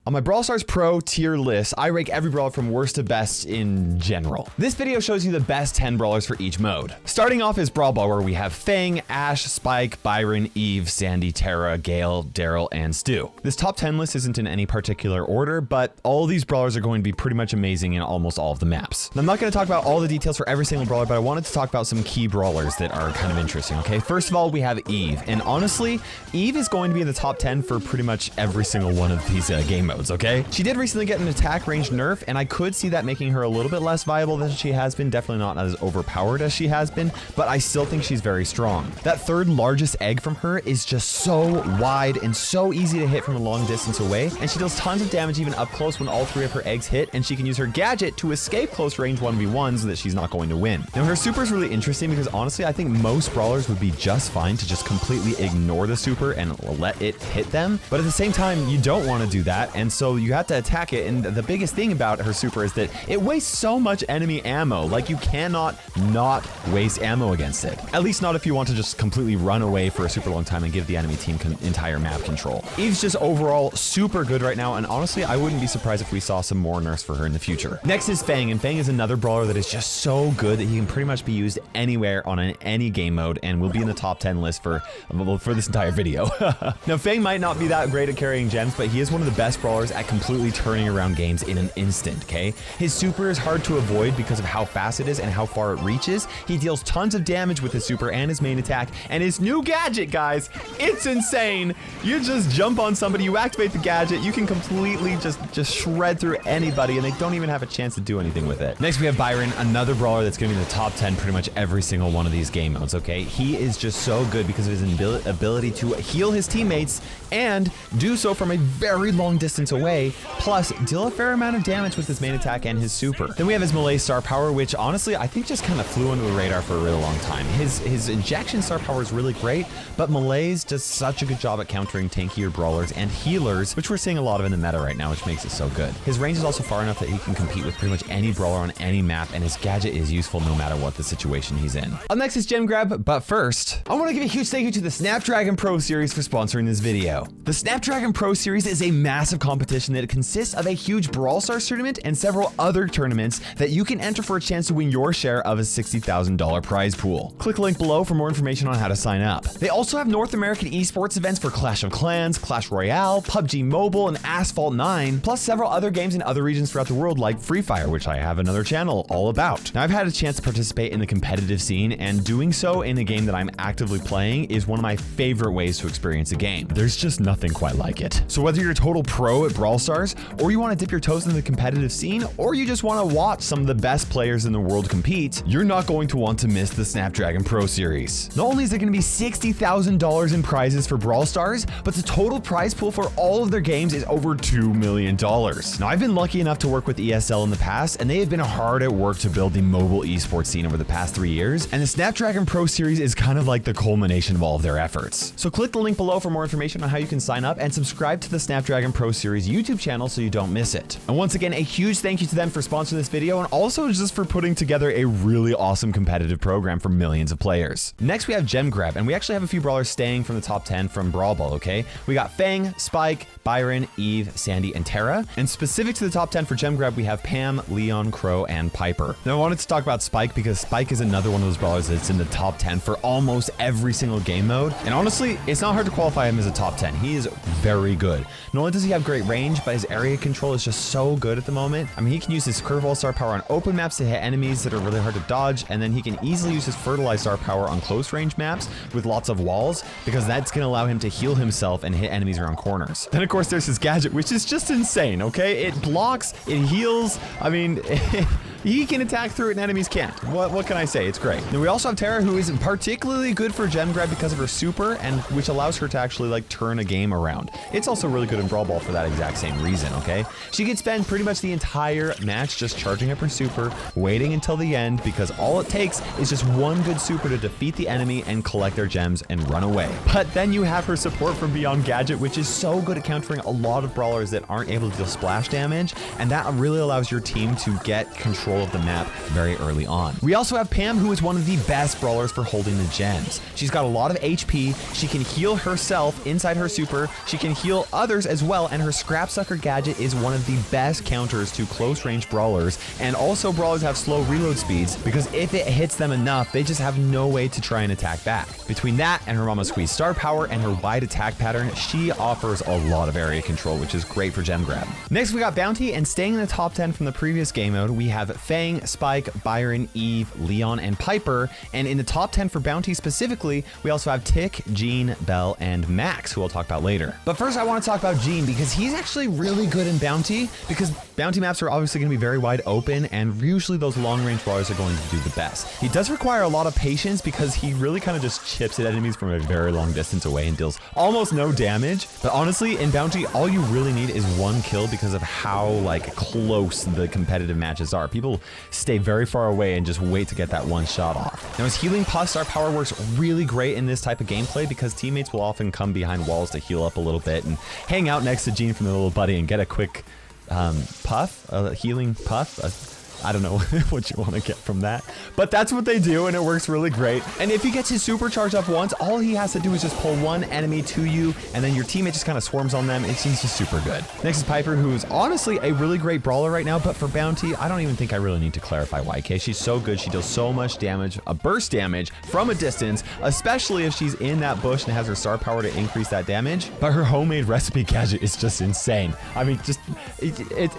On my Brawl Stars Pro tier list, I rank every brawler from worst to best in general. This video shows you the best 10 brawlers for each mode. Starting off is Brawl Ball, where we have Fang, Ash, Spike, Byron, Eve, Sandy, Tara, Gale, Daryl, and Stu. This top 10 list isn't in any particular order, but all of these brawlers are going to be pretty much amazing in almost all of the maps. Now, I'm not going to talk about all the details for every single brawler, but I wanted to talk about some key brawlers that are kind of interesting, okay? First of all, we have Eve, and honestly, Eve is going to be in the top 10 for pretty much every single one of these game modes, okay? She did recently get an attack range nerf, and I could see that making her a little bit less viable than she has been, definitely not as overpowered as she has been, but I still think she's very strong. That third largest egg from her is just so wide and so easy to hit from a long distance away, and she deals tons of damage even up close when all three of her eggs hit, and she can use her gadget to escape close range 1v1s that she's not going to win. Now, her super is really interesting because honestly, I think most brawlers would be just fine to just completely ignore the super and let it hit them, but at the same time, you don't want to do that, and so you have to attack it. And the biggest thing about her super is that it wastes so much enemy ammo. Like, you cannot not waste ammo against it. At least not if you want to just completely run away for a super long time and give the enemy team entire map control. Eve's just overall super good right now, and honestly, I wouldn't be surprised if we saw some more nerfs for her in the future. Next is Fang, and Fang is another brawler that is just so good that he can pretty much be used anywhere on any game mode and will be in the top 10 list for this entire video. Now, Fang might not be that great at carrying gems, but he is one of the best brawlers at completely turning around games in an instant, okay? His super is hard to avoid because of how fast it is and how far it reaches. He deals tons of damage with his super and his main attack, and his new gadget, guys, it's insane. You just jump on somebody, you activate the gadget, you can completely just shred through anybody, and they don't even have a chance to do anything with it. Next, we have Byron, another brawler that's gonna be in the top 10 pretty much every single one of these game modes, okay? He is just so good because of his ability to heal his teammates and do so from a very long distance away, plus deal a fair amount of damage with his main attack and his super. Then we have his melee star power, which honestly I think just kind of flew under the radar for a really long time. His injection star power is really great, but melee's does such a good job at countering tankier brawlers and healers, which we're seeing a lot of in the meta right now, which makes it so good. His range is also far enough that he can compete with pretty much any brawler on any map, and his gadget is useful no matter what the situation he's in. Up next is Gem Grab, but first, I want to give a huge thank you to the Snapdragon Pro Series for sponsoring this video. The Snapdragon Pro Series is a massive competition that consists of a huge Brawl Stars tournament and several other tournaments that you can enter for a chance to win your share of a $60,000 prize pool. Click the link below for more information on how to sign up. They also have North American esports events for Clash of Clans, Clash Royale, PUBG Mobile, and Asphalt 9, plus several other games in other regions throughout the world like Free Fire, which I have another channel all about. Now, I've had a chance to participate in the competitive scene, and doing so in a game that I'm actively playing is one of my favorite ways to experience a game. There's just nothing quite like it. So whether you're a total pro at Brawl Stars, or you want to dip your toes into the competitive scene, or you just want to watch some of the best players in the world compete, you're not going to want to miss the Snapdragon Pro Series. Not only is there going to be $60,000 in prizes for Brawl Stars, but the total prize pool for all of their games is over $2 million. Now, I've been lucky enough to work with ESL in the past, and they have been hard at work to build the mobile esports scene over the past 3 years, and the Snapdragon Pro Series is kind of like the culmination of all of their efforts. So click the link below for more information on how you can sign up, and subscribe to the Snapdragon Pro Series YouTube channel so you don't miss it. And once again, a huge thank you to them for sponsoring this video, and also just for putting together a really awesome competitive program for millions of players. Next, we have Gem Grab, and we actually have a few brawlers staying from the top 10 from Brawl Ball, okay? We got Fang, Spike, Byron, Eve, Sandy, and Tara. And specific to the top 10 for Gem Grab, we have Pam, Leon, Crow, and Piper. Now, I wanted to talk about Spike because Spike is another one of those brawlers that's in the top 10 for almost every single game mode. And honestly, it's not hard to qualify him as a top 10. He is very good. Not only does he have great range, but his area control is just so good at the moment. I mean, he can use his Curveball star power on open maps to hit enemies that are really hard to dodge, and then he can easily use his Fertilize star power on close range maps with lots of walls, because that's going to allow him to heal himself and hit enemies around corners. Then, of course, there's his gadget, which is just insane, okay? It blocks, it heals. I mean, he can attack through it and enemies can't. What can I say? It's great. Then we also have Tara, who is particularly good for Gem Grab because of her super, and which allows her to actually like turn a game around. It's also really good in Brawl Ball for that exact same reason, okay? She can spend pretty much the entire match just charging up her super, waiting until the end, because all it takes is just one good super to defeat the enemy and collect their gems and run away. But then you have her support from Beyond Gadget, which is so good at countering a lot of brawlers that aren't able to deal splash damage, and that really allows your team to get control control of the map very early on. We also have Pam, who is one of the best brawlers for holding the gems. She's got a lot of HP, she can heal herself inside her super, she can heal others as well, and her Scrap Sucker gadget is one of the best counters to close range brawlers, and also brawlers have slow reload speeds because if it hits them enough, they just have no way to try and attack back. Between that and her Mama Squeeze star power and her wide attack pattern, she offers a lot of area control, which is great for gem grab. Next we got Bounty, and staying in the top 10 from the previous game mode, we have Fang, Spike, Byron, Eve, Leon, and Piper, and in the top 10 for Bounty specifically, we also have Tick, Jean, Belle, and Max, who we'll talk about later. But first I want to talk about Jean because he's actually really good in Bounty, because Bounty maps are obviously going to be very wide open, and usually those long range brawlers are going to do the best. He does require a lot of patience because he really kind of just chips at enemies from a very long distance away and deals almost no damage. But honestly, in Bounty, all you really need is one kill because of how like close the competitive matches are. People stay very far away and just wait to get that one shot off. Now his healing puff star power works really great in this type of gameplay because teammates will often come behind walls to heal up a little bit and hang out next to Jean from their little buddy and get a quick puff, a healing puff. I don't know what you want to get from that, but that's what they do, and it works really great. And if he gets his super charged up once, all he has to do is just pull one enemy to you, and then your teammate just kind of swarms on them. It's just super good. Next is Piper, who is honestly a really great brawler right now, but for Bounty, I don't even think I really need to clarify why. Okay, she's so good. She deals so much damage, a burst damage from a distance, especially if she's in that bush and has her star power to increase that damage. But her homemade recipe gadget is just insane. I mean, just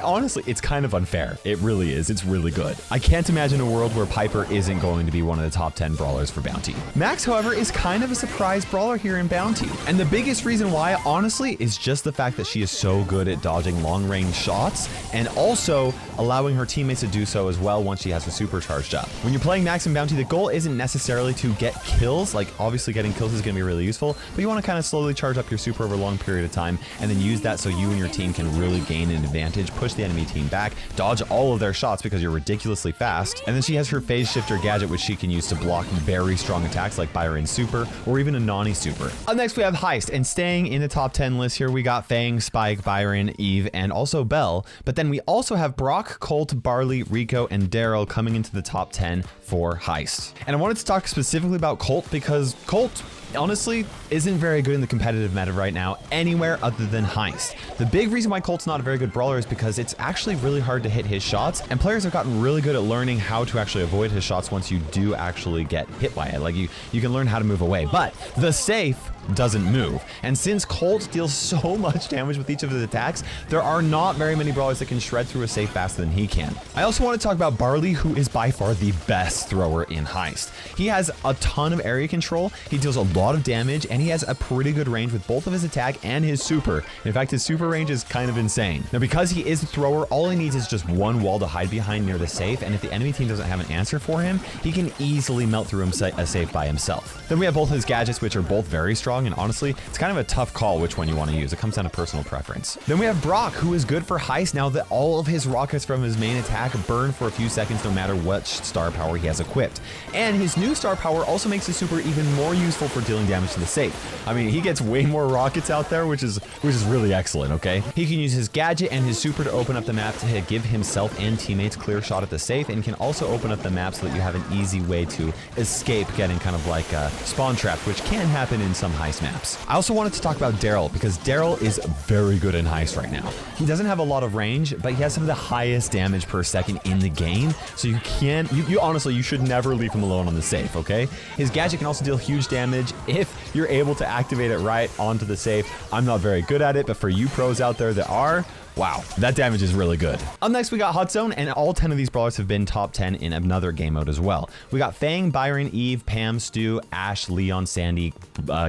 honestly, it's kind of unfair. It really is. It's really good. I can't imagine a world where Piper isn't going to be one of the top 10 brawlers for Bounty. Max, however, is kind of a surprise brawler here in Bounty. And the biggest reason why, honestly, is just the fact that she is so good at dodging long range shots and also allowing her teammates to do so as well once she has her super charged up. When you're playing Max and Bounty, the goal isn't necessarily to get kills. Like obviously getting kills is going to be really useful, but you want to kind of slowly charge up your super over a long period of time and then use that so you and your team can really gain an advantage, push the enemy team back, dodge all of their shots because you're ridiculously fast. And then she has her phase shifter gadget, which she can use to block very strong attacks like Byron's super or even a Nani super. Up next we have Heist, and staying in the top 10 list here we got Fang, Spike, Byron, Eve, and also Belle. But then we also have Brock, Colt, Barley, Rico, and Daryl coming into the top 10 for Heist. And I wanted to talk specifically about Colt because Colt honestly isn't very good in the competitive meta right now anywhere other than Heist. The big reason why Colt's not a very good brawler is because it's actually really hard to hit his shots, and players have gotten really good at learning how to actually avoid his shots once you do actually get hit by it. Like you can learn how to move away, but the safe doesn't move. And since Colt deals so much damage with each of his attacks, there are not very many brawlers that can shred through a safe faster than he can. I also want to talk about Barley, who is by far the best thrower in Heist. He has a ton of area control, he deals a lot of damage, and he has a pretty good range with both of his attack and his super. In fact, his super range is kind of insane. Now, because he is a thrower, all he needs is just one wall to hide behind near the safe, and if the enemy team doesn't have an answer for him, he can easily melt through a safe by himself. Then we have both his gadgets, which are both very strong, and honestly, it's kind of a tough call which one you want to use. It comes down to personal preference. Then we have Brock, who is good for Heist now that all of his rockets from his main attack burn for a few seconds no matter what star power he has equipped. And his new star power also makes his super even more useful for dealing damage to the safe. I mean, he gets way more rockets out there, which is really excellent, okay? He can use his gadget and his super to open up the map to give himself and teammates clear shot at the safe, and can also open up the map so that you have an easy way to escape getting kind of like spawn trapped, which can happen in some Heist maps. I also wanted to talk about Daryl because Daryl is very good in Heist right now. He doesn't have a lot of range, but he has some of the highest damage per second in the game, so you honestly, you should never leave him alone on the safe, okay? His gadget can also deal huge damage if you're able to activate it right onto the safe. I'm not very good at it, but for you pros out there that are, wow, that damage is really good. Up next, we got Hot Zone, and all 10 of these brawlers have been top 10 in another game mode as well. We got Fang, Byron, Eve, Pam, Stu, Ash, Leon, Sandy,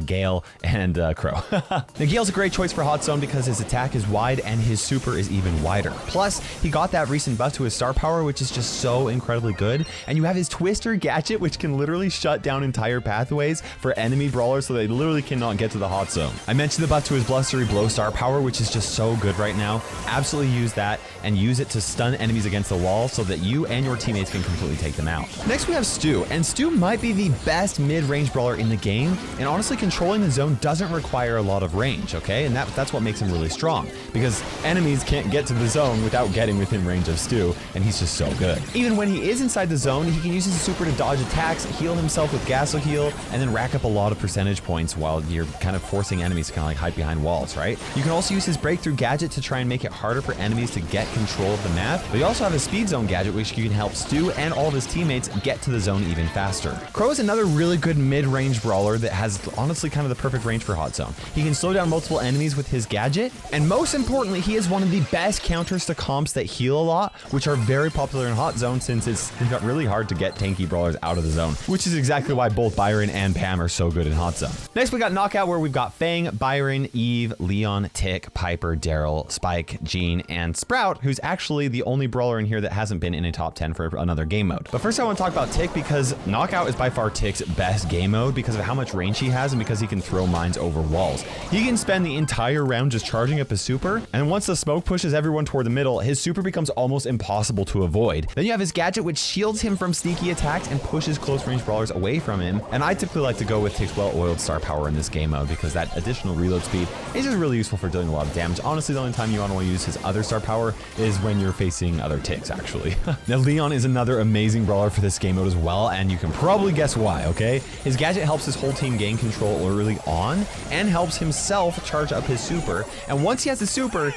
Gale, and Crow. Now, Gale's a great choice for Hot Zone because his attack is wide and his super is even wider. Plus, he got that recent buff to his star power, which is just so incredibly good. And you have his Twister gadget, which can literally shut down entire pathways for enemy brawlers so they literally cannot get to the Hot Zone. I mentioned the buff to his Blustery Blow star power, which is just so good right now. Absolutely use that and use it to stun enemies against the wall so that you and your teammates can completely take them out. Next we have Stu, and Stu might be the best mid-range brawler in the game, and honestly controlling the zone doesn't require a lot of range, okay? And that's what makes him really strong, because enemies can't get to the zone without getting within range of Stu, and he's just so good. Even when he is inside the zone, he can use his super to dodge attacks, heal himself with Gasso Heal, and then rack up a lot of percentage points while you're kind of forcing enemies to kind of like hide behind walls, right? You can also use his breakthrough gadget to try and make it harder for enemies to get control of the map, but you also have a speed zone gadget which can help Stu and all of his teammates get to the zone even faster. Crow is another really good mid-range brawler that has honestly kind of the perfect range for Hot Zone. He can slow down multiple enemies with his gadget, and most importantly, he is one of the best counters to comps that heal a lot, which are very popular in Hot Zone since it's got really hard to get tanky brawlers out of the zone, which is exactly why both Byron and Pam are so good in Hot Zone. Next, we got Knockout, where we've got Fang, Byron, Eve, Leon, Tick, Piper, Daryl, Spike, Gene, and Sprout, who's actually the only brawler in here that hasn't been in a top 10 for another game mode. But first I want to talk about Tick, because Knockout is by far Tick's best game mode because of how much range he has and because he can throw mines over walls. He can spend the entire round just charging up his super, and once the smoke pushes everyone toward the middle, his super becomes almost impossible to avoid. Then you have his gadget which shields him from sneaky attacks and pushes close range brawlers away from him, and I typically like to go with Tick's well-oiled star power in this game mode because that additional reload speed is just really useful for dealing a lot of damage. Honestly, the only time you want to use his other star power is when you're facing other Ticks, actually. Now, Leon is another amazing brawler for this game mode as well, and you can probably guess why, okay? His gadget helps his whole team gain control early on and helps himself charge up his super, and once he has the super,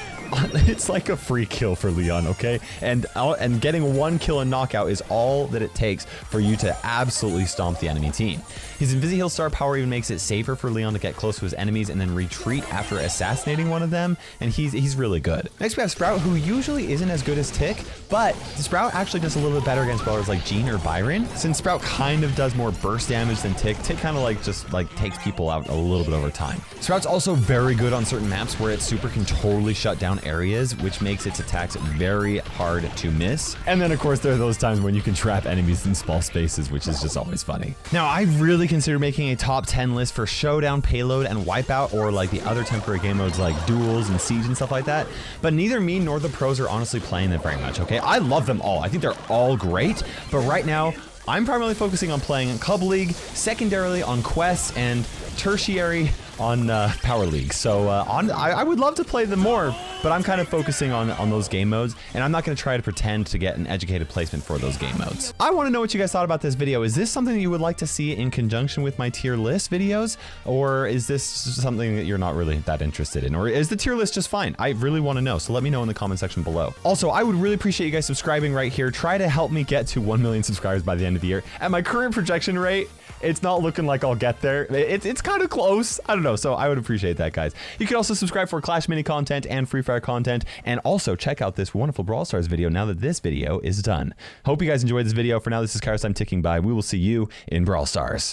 it's like a free kill for Leon, okay? And getting one kill and knockout is all that it takes for you to absolutely stomp the enemy team. His Invisi-Heal star power even makes it safer for Leon to get close to his enemies and then retreat after assassinating one of them, and he's really good. Next we have Sprout, who usually isn't as good as Tick, but Sprout actually does a little bit better against brawlers like Gene or Byron. Since Sprout kind of does more burst damage than Tick, Tick kind of like just like takes people out a little bit over time. Sprout's also very good on certain maps where its super can totally shut down areas, which makes its attacks very hard to miss. And then of course there are those times when you can trap enemies in small spaces, which is just always funny. Now I really consider making a top 10 list for Showdown, Payload, and Wipeout, or like the other temporary game modes like Duels and Siege and stuff like that, but neither me nor the pros are honestly playing them very much, okay? I love them all. I think they're all great, but right now I'm primarily focusing on playing Club League, secondarily on quests, and tertiary on Power League. So I would love to play them more, but I'm kind of focusing on those game modes, and I'm not going to try to pretend to get an educated placement for those game modes. I want to know what you guys thought about this video. Is this something that you would like to see in conjunction with my tier list videos, or is this something that you're not really that interested in, or is the tier list just fine? I really want to know, so let me know in the comment section below. Also, I would really appreciate you guys subscribing right here. Try to help me get to 1 million subscribers by the end of the year. At my current projection rate, it's not looking like I'll get there. It's kind of close. I don't know. So I would appreciate that, guys. You can also subscribe for Clash Mini content and Free Fire content, and also check out this wonderful Brawl Stars video now that this video is done. Hope you guys enjoyed this video. For now, this is Kairos. I'm ticking by. We will see you in Brawl Stars.